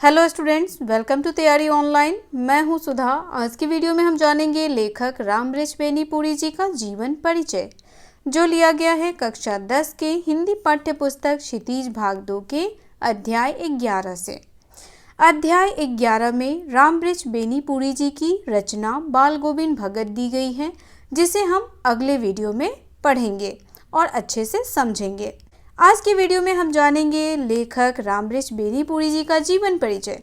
Hello students, welcome to तैयारी online. मैं हूं सुधा। आज की वीडियो में हम जानेंगे लेखक रामबृछ बेनीपुरी जी का जीवन परिचय, जो लिया गया है कक्षा 10 के हिंदी पाठ्य पुस्तक क्षितिज भाग 2 के अध्याय 11 से। अध्याय 11 में रामबृछ बेनीपुरी जी की रचना बाल गोविंद भगत दी गई है, जिसे हम अगले वीडियो में पढ़ेंगे और अच्छे से समझेंगे। आज की वीडियो में हम जानेंगे लेखक रामबृछ बेनीपुरी जी का जीवन परिचय।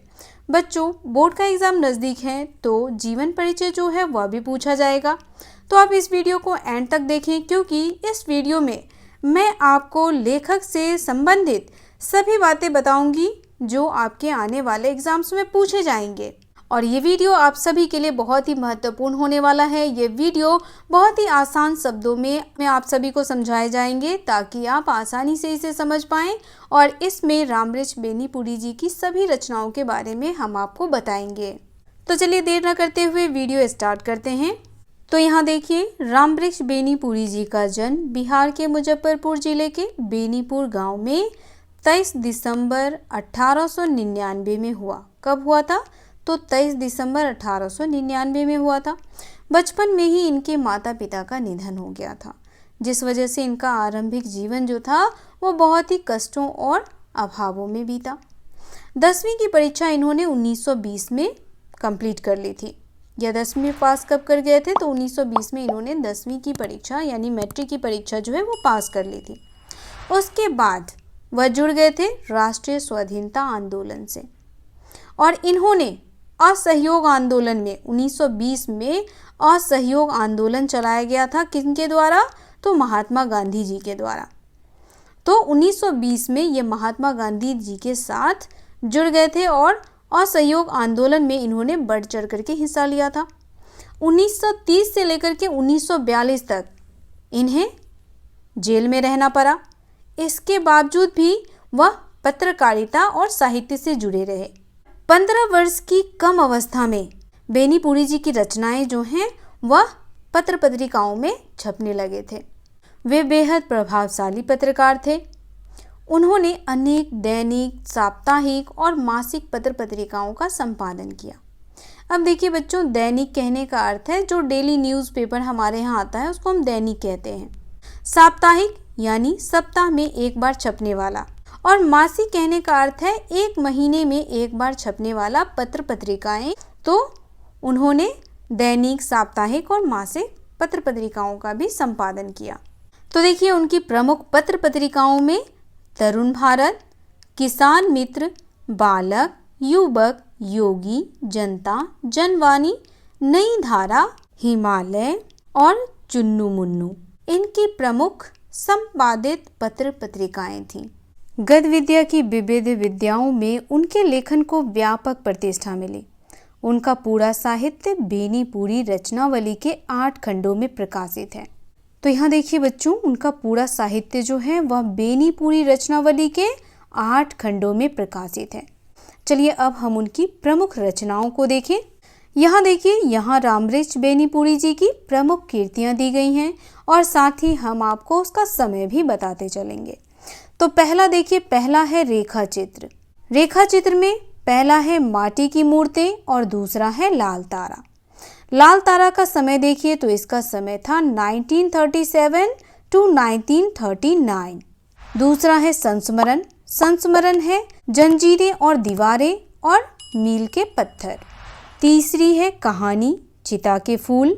बच्चों, बोर्ड का एग्ज़ाम नज़दीक है तो जीवन परिचय जो है वह भी पूछा जाएगा, तो आप इस वीडियो को एंड तक देखें, क्योंकि इस वीडियो में मैं आपको लेखक से संबंधित सभी बातें बताऊंगी जो आपके आने वाले एग्ज़ाम्स में पूछे जाएंगे। और ये वीडियो आप सभी के लिए बहुत ही महत्वपूर्ण होने वाला है। ये वीडियो बहुत ही आसान शब्दों में आप सभी को समझाए जाएंगे, ताकि आप आसानी से इसे समझ पाएं। और इसमें रामबृछ बेनीपुरी जी की सभी रचनाओं के बारे में हम आपको बताएंगे। तो चलिए देर न करते हुए वीडियो स्टार्ट करते हैं। तो यहाँ देखिए, रामबृछ बेनीपुरी जी का जन्म बिहार के मुजफ्फरपुर जिले के बेनीपुर गाँव में 23 दिसंबर 1899 में हुआ। कब हुआ था? तो 23 दिसंबर 1899 में हुआ था। बचपन में ही इनके माता पिता का निधन हो गया था, जिस वजह से इनका आरंभिक जीवन जो था वो बहुत ही कष्टों और अभावों में बीता। 10वीं की परीक्षा इन्होंने 1920 में कंप्लीट कर ली थी। या 10वीं पास कब कर गए थे? तो 1920 में इन्होंने 10वीं की परीक्षा यानी मैट्रिक की परीक्षा जो है वो पास कर ली थी। उसके बाद वह जुड़ गए थे राष्ट्रीय स्वाधीनता आंदोलन से, और इन्होंने असहयोग आंदोलन में 1920 में असहयोग आंदोलन चलाया गया था। किनके द्वारा? तो महात्मा गांधी जी के द्वारा। तो 1920 में ये महात्मा गांधी जी के साथ जुड़ गए थे और असहयोग आंदोलन में इन्होंने बढ़ चढ़ करके हिस्सा लिया था। 1930 से लेकर के 1942 तक इन्हें जेल में रहना पड़ा। इसके बावजूद भी वह पत्रकारिता और साहित्य से जुड़े रहे। 15 वर्ष की कम अवस्था में बेनीपुरी जी की रचनाएं जो हैं वह पत्र पत्रिकाओं में छपने लगे थे। वे बेहद प्रभावशाली पत्रकार थे। उन्होंने अनेक दैनिक, साप्ताहिक और मासिक पत्र पत्रिकाओं का संपादन किया। अब देखिए बच्चों, दैनिक कहने का अर्थ है जो डेली न्यूज़पेपर हमारे यहाँ आता है उसको हम दैनिक कहते हैं। साप्ताहिक यानी सप्ताह में एक बार छपने वाला, और मासिक कहने का अर्थ है एक महीने में एक बार छपने वाला पत्र पत्रिकाएं। तो उन्होंने दैनिक, साप्ताहिक और मासिक पत्र पत्रिकाओं का भी संपादन किया। तो देखिए, उनकी प्रमुख पत्र पत्रिकाओं में तरुण भारत, किसान मित्र, बालक, युवक, योगी, जनता, जनवाणी, नई धारा, हिमालय और चुन्नू मुन्नू इनकी प्रमुख संपादित पत्र पत्रिकाएं थीं। गद्य विद्या की विविध विद्याओं में उनके लेखन को व्यापक प्रतिष्ठा मिली। उनका पूरा साहित्य बेनीपुरी रचनावली के 8 खंडों में प्रकाशित है। तो यहाँ देखिए बच्चों, उनका पूरा साहित्य जो है वह बेनीपुरी रचनावली के 8 खंडों में प्रकाशित है। चलिए अब हम उनकी प्रमुख रचनाओं को देखें। यहाँ देखिए, यहाँ रामबृछ बेनीपुरी जी की प्रमुख कृतियाँ दी गई हैं, और साथ ही हम आपको उसका समय भी बताते चलेंगे। तो पहला देखिए, पहला है रेखा चित्र। रेखा चित्र में पहला है माटी की मूर्तें और दूसरा है लाल तारा। लाल तारा का समय देखिए तो इसका समय था 1937 टू 1939। दूसरा है संस्मरण। संस्मरण है जंजीरें और दीवारें और मील के पत्थर। तीसरी है कहानी चिता के फूल।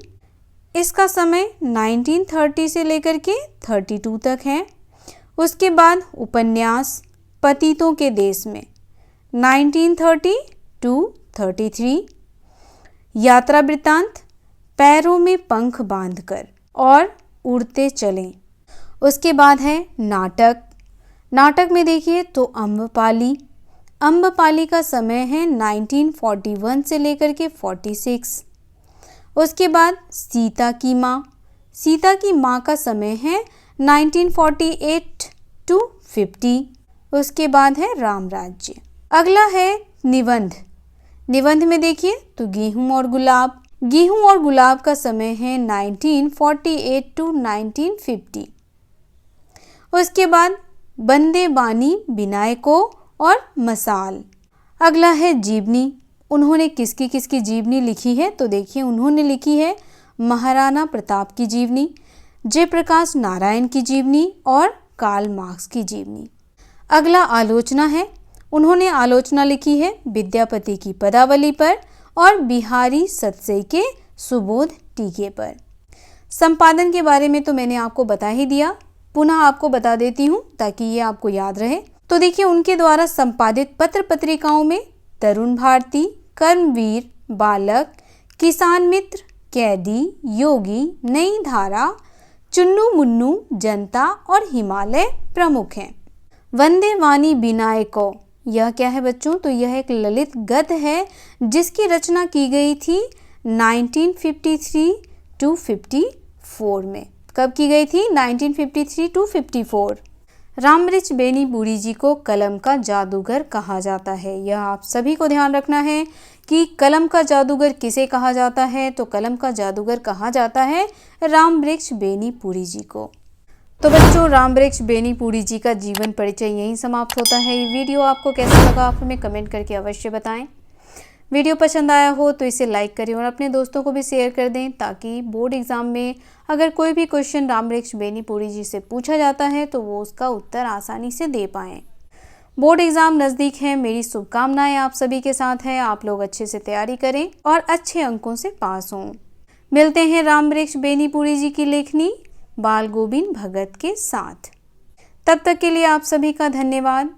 इसका समय 1930 से लेकर के 32 तक है। उसके बाद उपन्यास पतितों के देश में 1930 टू 33। यात्रा वृत्तांत पैरों में पंख बांधकर और उड़ते चलें। उसके बाद है नाटक। नाटक में देखिए तो अम्बपाली। अम्बपाली का समय है 1941 से लेकर के 46। उसके बाद सीता की माँ। सीता की माँ का समय है 1948 टू 50। उसके बाद है राम राज्य। अगला है निबंध। निबंध में देखिए तो गेहूं और गुलाब। गेहूं और गुलाब का समय है 1948 टू 1950। उसके बाद बंदे बानी बिनायको और मसाल। अगला है जीवनी। उन्होंने किसकी किसकी जीवनी लिखी है? तो देखिए, उन्होंने लिखी है महाराणा प्रताप की जीवनी, जयप्रकाश नारायण की जीवनी और कार्ल मार्क्स की जीवनी। अगला आलोचना है। उन्होंने आलोचना लिखी है विद्यापति की पदावली पर और बिहारी सतसई के सुबोध टीके पर। संपादन के बारे में तो मैंने आपको बता ही दिया, पुनः आपको बता देती हूँ ताकि ये आपको याद रहे। तो देखिए, उनके द्वारा संपादित पत्र पत्रिकाओं में तरुण भारती, कर्मवीर, बालक, किसान मित्र, कैदी, योगी, नई धारा, चुन्नू मुन्नू, जनता और हिमालय प्रमुख हैं। वंदे वाणी विनायको, यह क्या है बच्चों? तो यह एक ललित गद्य है जिसकी रचना की गई थी 1953 टू 54 में। कब की गई थी? 1953 टू 54। रामबृक्ष बेनीपुरी जी को कलम का जादूगर कहा जाता है। यह आप सभी को ध्यान रखना है कि कलम का जादूगर किसे कहा जाता है? तो कलम का जादूगर कहा जाता है रामबृक्ष बेनीपुरी जी को। तो बच्चों, रामबृक्ष बेनीपुरी जी का जीवन परिचय यहीं समाप्त होता है। ये वीडियो आपको कैसा लगा आप हमें कमेंट करके अवश्य बताएं। वीडियो पसंद आया हो तो इसे लाइक करें और अपने दोस्तों को भी शेयर कर दें ताकि बोर्ड एग्जाम में अगर कोई भी क्वेश्चन रामबृक्ष बेनीपुरी जी से पूछा जाता है तो वो उसका उत्तर आसानी से दे पाएँ। बोर्ड एग्जाम नज़दीक है, मेरी शुभकामनाएं आप सभी के साथ है। आप लोग अच्छे से तैयारी करें और अच्छे अंकों से पास हों। मिलते हैं रामबृक्ष बेनीपुरी जी की लेखनी बाल गोविंद भगत के साथ। तब तक के लिए आप सभी का धन्यवाद।